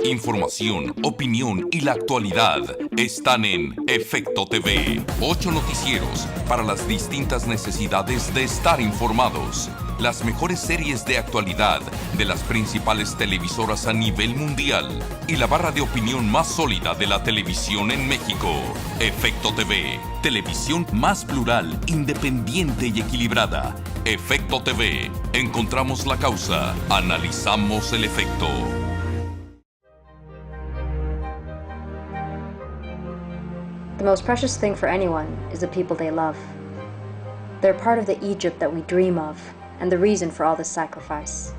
Información, opinión y la actualidad están en Efecto TV. 8 noticieros para las distintas necesidades de estar informados. Las mejores series de actualidad de las principales televisoras a nivel mundial y la barra de opinión más sólida de la televisión en México. Efecto TV, televisión más plural, independiente y equilibrada. Efecto TV, encontramos la causa, analizamos el efecto. The most precious thing for anyone is the people they love. They're part of the Egypt that we dream of, and the reason for all this sacrifice.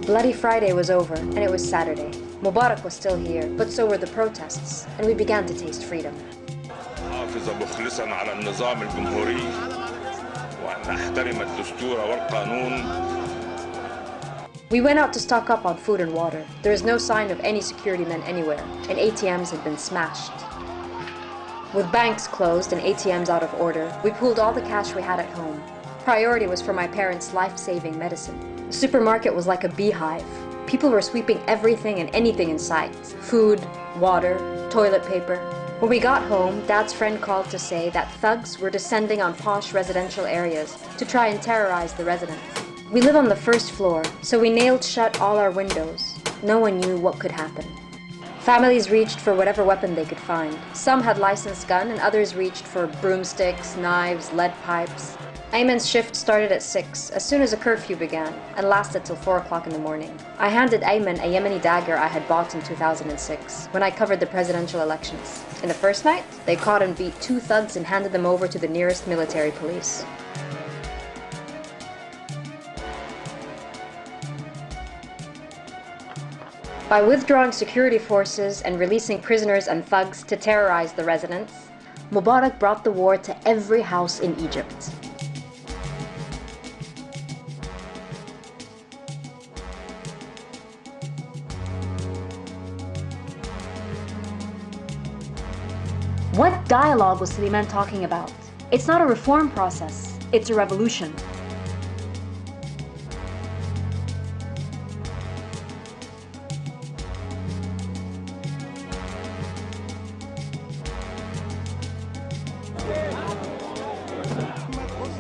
Bloody Friday was over, and it was Saturday. Mubarak was still here, but so were the protests, and we began to taste freedom. حافظ مخلصا على النظام الجمهوري وأن أحترم الدستور والقانون. We went out to stock up on food and water. There is no sign of any security men anywhere, and ATMs had been smashed. With banks closed and ATMs out of order, we pooled all the cash we had at home. Priority was for my parents' life-saving medicine. The supermarket was like a beehive. People were sweeping everything and anything in sight. Food, water, toilet paper. When we got home, Dad's friend called to say that thugs were descending on posh residential areas to try and terrorize the residents. We live on the first floor, so we nailed shut all our windows. No one knew what could happen. Families reached for whatever weapon they could find. Some had licensed gun and others reached for broomsticks, knives, lead pipes. Ayman's shift started at 6, as soon as a curfew began, and lasted till 4 o'clock in the morning. I handed Ayman a Yemeni dagger I had bought in 2006, when I covered the presidential elections. In the first night, they caught and beat 2 thugs and handed them over to the nearest military police. By withdrawing security forces and releasing prisoners and thugs to terrorize the residents, Mubarak brought the war to every house in Egypt. What dialogue was Suleiman talking about? It's not a reform process, it's a revolution.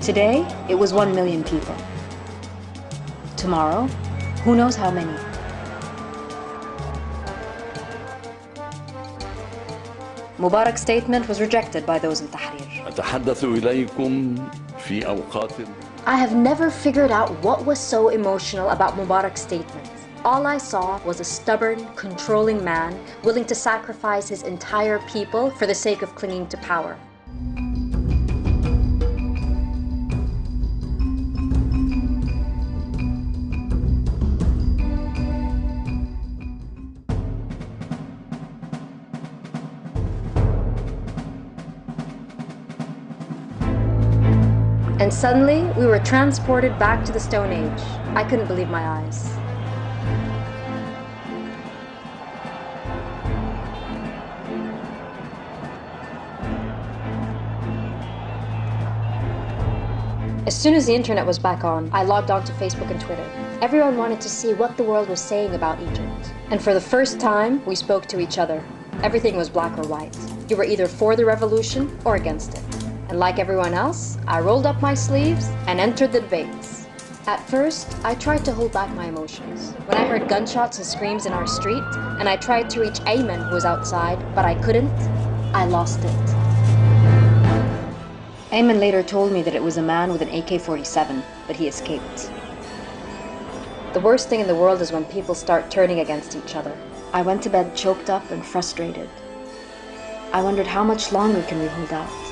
Today, it was 1 million people. Tomorrow, who knows how many? Mubarak's statement was rejected by those in Tahrir. أتحدث إليكم في أوقات I have never figured out what was so emotional about Mubarak's statement. All I saw was a stubborn, controlling man willing to sacrifice his entire people for the sake of clinging to power. And suddenly, we were transported back to the Stone Age. I couldn't believe my eyes. As soon as the internet was back on, I logged on to Facebook and Twitter. Everyone wanted to see what the world was saying about Egypt. And for the first time, we spoke to each other. Everything was black or white. You were either for the revolution or against it. And like everyone else, I rolled up my sleeves and entered the debates. At first, I tried to hold back my emotions. When I heard gunshots and screams in our street, and I tried to reach Ayman who was outside, but I couldn't, I lost it. Ayman later told me that it was a man with an AK-47, but he escaped. The worst thing in the world is when people start turning against each other. I went to bed choked up and frustrated. I wondered how much longer can we hold out?